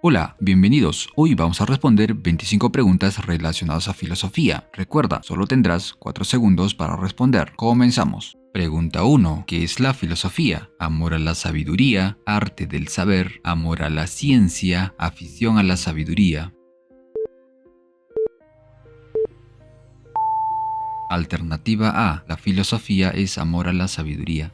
Hola, bienvenidos. Hoy vamos a responder 25 preguntas relacionadas a filosofía. Recuerda, solo tendrás 4 segundos para responder. Comenzamos. Pregunta 1. ¿Qué es la filosofía? Amor a la sabiduría, arte del saber, amor a la ciencia, afición a la sabiduría. Alternativa A. La filosofía es amor a la sabiduría.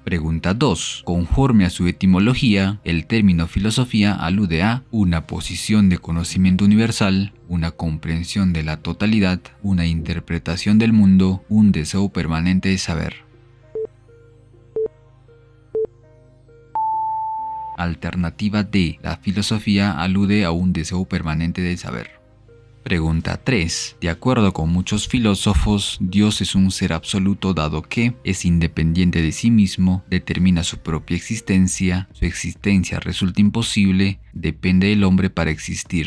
Pregunta 2. Conforme a su etimología, el término filosofía alude a una posición de conocimiento universal, una comprensión de la totalidad, una interpretación del mundo, un deseo permanente de saber. Alternativa D. La filosofía alude a un deseo permanente de saber. Pregunta 3. De acuerdo con muchos filósofos, Dios es un ser absoluto dado que es independiente de sí mismo, determina su propia existencia, su existencia resulta imposible, depende del hombre para existir.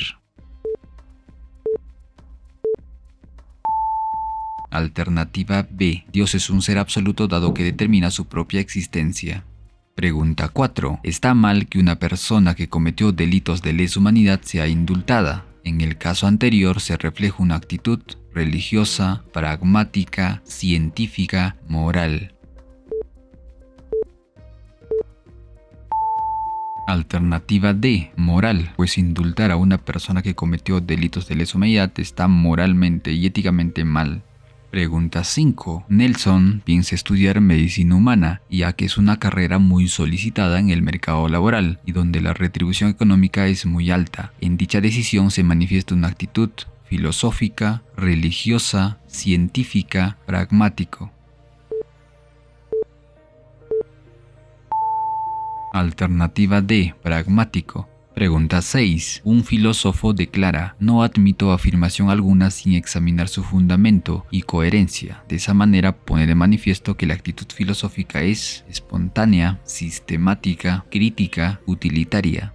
Alternativa B. Dios es un ser absoluto dado que determina su propia existencia. Pregunta 4. ¿Está mal que una persona que cometió delitos de lesa humanidad sea indultada? En el caso anterior se refleja una actitud religiosa, pragmática, científica, moral. Alternativa D. Moral, pues indultar a una persona que cometió delitos de lesa humanidad está moralmente y éticamente mal. Pregunta 5. Nelson piensa estudiar medicina humana, ya que es una carrera muy solicitada en el mercado laboral y donde la retribución económica es muy alta. En dicha decisión se manifiesta una actitud filosófica, religiosa, científica, pragmático. Alternativa D. Pragmático. Pregunta 6. Un filósofo declara: no admito afirmación alguna sin examinar su fundamento y coherencia. De esa manera pone de manifiesto que la actitud filosófica es espontánea, sistemática, crítica, utilitaria.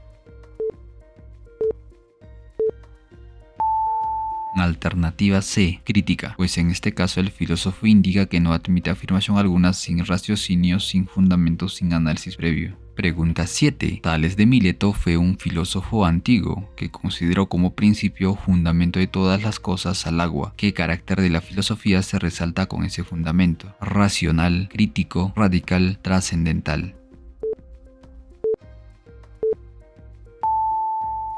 Alternativa C. Crítica, pues en este caso el filósofo indica que no admite afirmación alguna sin raciocinio, sin fundamento, sin análisis previo. Pregunta 7. Tales de Mileto fue un filósofo antiguo que consideró como principio fundamento de todas las cosas al agua. ¿Qué carácter de la filosofía se resalta con ese fundamento? Racional, crítico, radical, trascendental.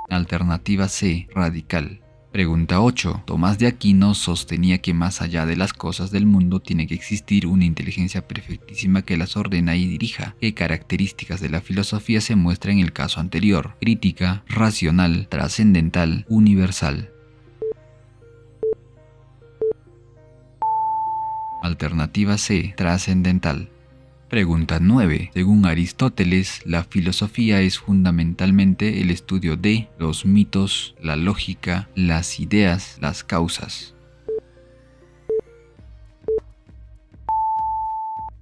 Alternativa C. Radical. Pregunta 8. Tomás de Aquino sostenía que más allá de las cosas del mundo tiene que existir una inteligencia perfectísima que las ordena y dirija. ¿Qué características de la filosofía se muestra en el caso anterior? Crítica, racional, trascendental, universal. Alternativa C. Trascendental. Pregunta 9. Según Aristóteles, la filosofía es fundamentalmente el estudio de los mitos, la lógica, las ideas, las causas.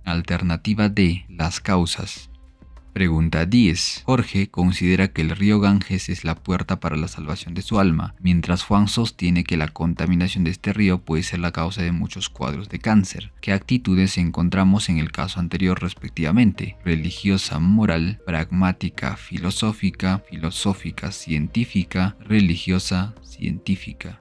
Alternativa D. Las causas. Pregunta 10. Jorge considera que el río Ganges es la puerta para la salvación de su alma, mientras Juan sostiene que la contaminación de este río puede ser la causa de muchos cuadros de cáncer. ¿Qué actitudes encontramos en el caso anterior respectivamente? Religiosa, moral, pragmática, filosófica, científica, religiosa, científica.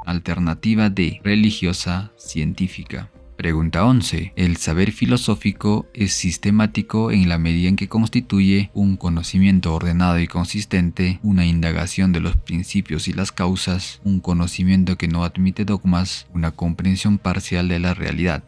Alternativa D. Religiosa, científica. Pregunta 11. El saber filosófico es sistemático en la medida en que constituye un conocimiento ordenado y consistente, una indagación de los principios y las causas, un conocimiento que no admite dogmas, una comprensión parcial de la realidad.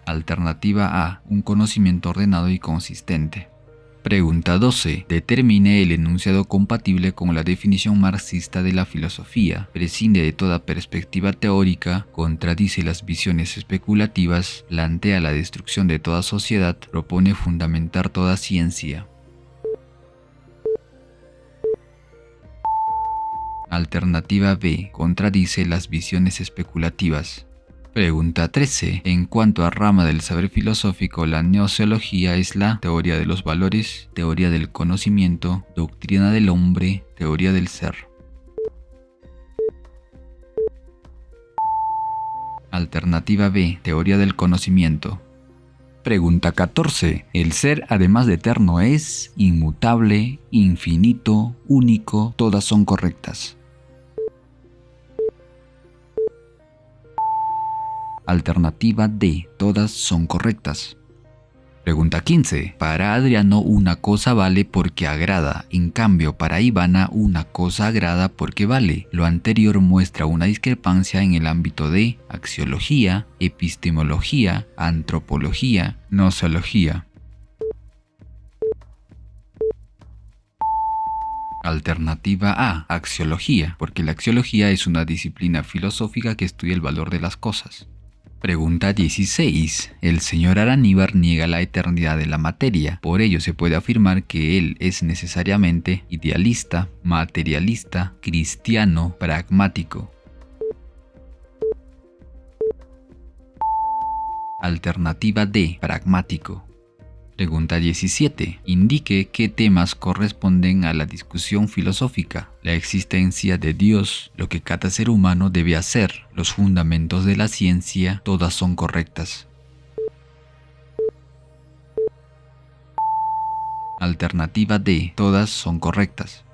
Alternativa A. Un conocimiento ordenado y consistente. Pregunta 12. Determine el enunciado compatible con la definición marxista de la filosofía. Prescinde de toda perspectiva teórica, contradice las visiones especulativas, plantea la destrucción de toda sociedad, propone fundamentar toda ciencia. Alternativa B. Contradice las visiones especulativas. Pregunta 13. En cuanto a rama del saber filosófico, la gnoseología es la teoría de los valores, teoría del conocimiento, doctrina del hombre, teoría del ser. Alternativa B, teoría del conocimiento. Pregunta 14. ¿El ser, además de eterno, es inmutable, infinito, único? Todas son correctas. Alternativa D, todas son correctas. Pregunta 15. Para Adriano una cosa vale porque agrada, en cambio para Ivana una cosa agrada porque vale. Lo anterior muestra una discrepancia en el ámbito de axiología, epistemología, antropología, gnoseología. Alternativa A, axiología, porque la axiología es una disciplina filosófica que estudia el valor de las cosas. Pregunta 16. El señor Araníbar niega la eternidad de la materia, por ello se puede afirmar que él es necesariamente idealista, materialista, cristiano, pragmático. Alternativa D, pragmático. Pregunta 17. Indique qué temas corresponden a la discusión filosófica: la existencia de Dios, lo que cada ser humano debe hacer, los fundamentos de la ciencia. Todas son correctas. Alternativa D, todas son correctas.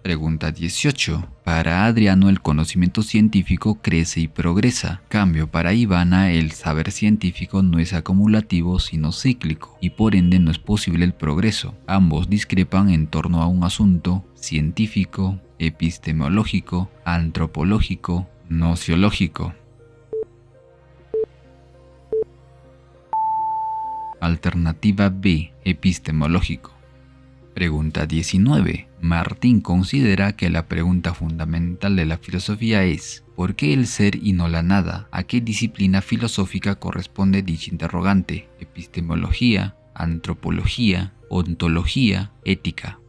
Pregunta 18. Para Adriano el conocimiento científico crece y progresa. Cambio para Ivana el saber científico no es acumulativo sino cíclico y por ende no es posible el progreso. Ambos discrepan en torno a un asunto científico, epistemológico, antropológico, gnoseológico. Alternativa B, epistemológico. Pregunta 19. Martín considera que la pregunta fundamental de la filosofía es: ¿por qué el ser y no la nada? ¿A qué disciplina filosófica corresponde dicha interrogante? Epistemología, antropología, ontología, ética.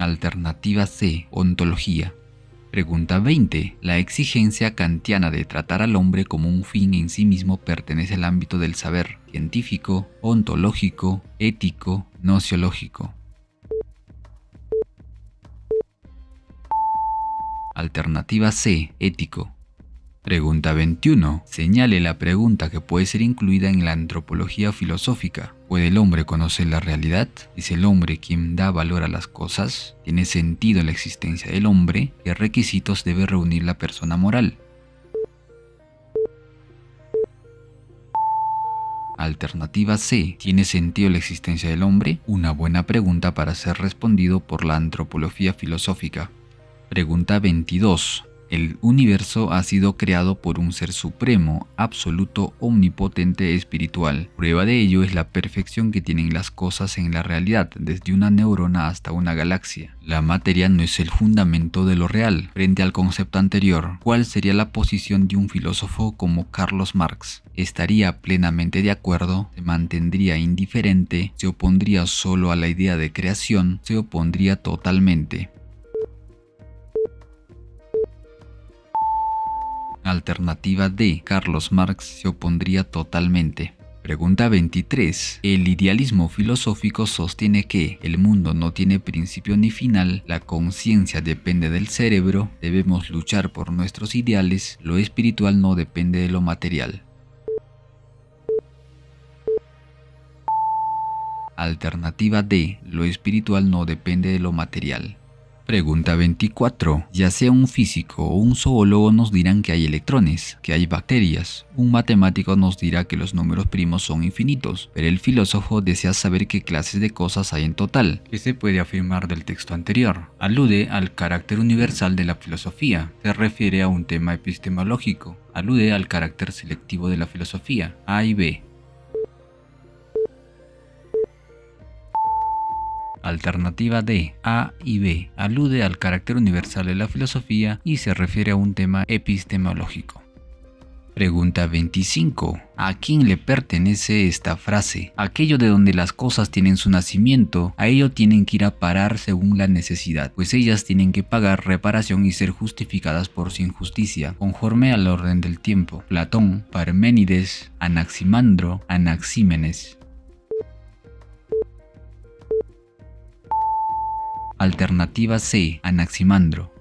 Alternativa C, ontología. Pregunta 20. La exigencia kantiana de tratar al hombre como un fin en sí mismo pertenece al ámbito del saber científico, ontológico, ético, gnoseológico. Alternativa C, ético. Pregunta 21. Señale la pregunta que puede ser incluida en la antropología filosófica. ¿Puede el hombre conocer la realidad? ¿Es el hombre quien da valor a las cosas? ¿Tiene sentido la existencia del hombre? ¿Qué requisitos debe reunir la persona moral? Alternativa C. ¿Tiene sentido la existencia del hombre? Una buena pregunta para ser respondido por la antropología filosófica. Pregunta 22. El universo ha sido creado por un ser supremo, absoluto, omnipotente, espiritual. Prueba de ello es la perfección que tienen las cosas en la realidad, desde una neurona hasta una galaxia. La materia no es el fundamento de lo real. Frente al concepto anterior, ¿cuál sería la posición de un filósofo como Carlos Marx? ¿Estaría plenamente de acuerdo? ¿Se mantendría indiferente? ¿Se opondría solo a la idea de creación? ¿Se opondría totalmente? Alternativa D. Carlos Marx se opondría totalmente. Pregunta 23. El idealismo filosófico sostiene que el mundo no tiene principio ni final, la conciencia depende del cerebro, debemos luchar por nuestros ideales, lo espiritual no depende de lo material. Alternativa D. Lo espiritual no depende de lo material. Pregunta 24. Ya sea un físico o un zoólogo nos dirán que hay electrones, que hay bacterias. Un matemático nos dirá que los números primos son infinitos, pero el filósofo desea saber qué clases de cosas hay en total. ¿Qué se puede afirmar del texto anterior? Alude al carácter universal de la filosofía. Se refiere a un tema epistemológico. Alude al carácter selectivo de la filosofía. A y B. Alternativa D, A y B, alude al carácter universal de la filosofía y se refiere a un tema epistemológico. Pregunta 25. ¿A quién le pertenece esta frase? Aquello de donde las cosas tienen su nacimiento, a ello tienen que ir a parar según la necesidad, pues ellas tienen que pagar reparación y ser justificadas por su injusticia, conforme al orden del tiempo. Platón, Parménides, Anaximandro, Anaxímenes. Alternativa C, Anaximandro.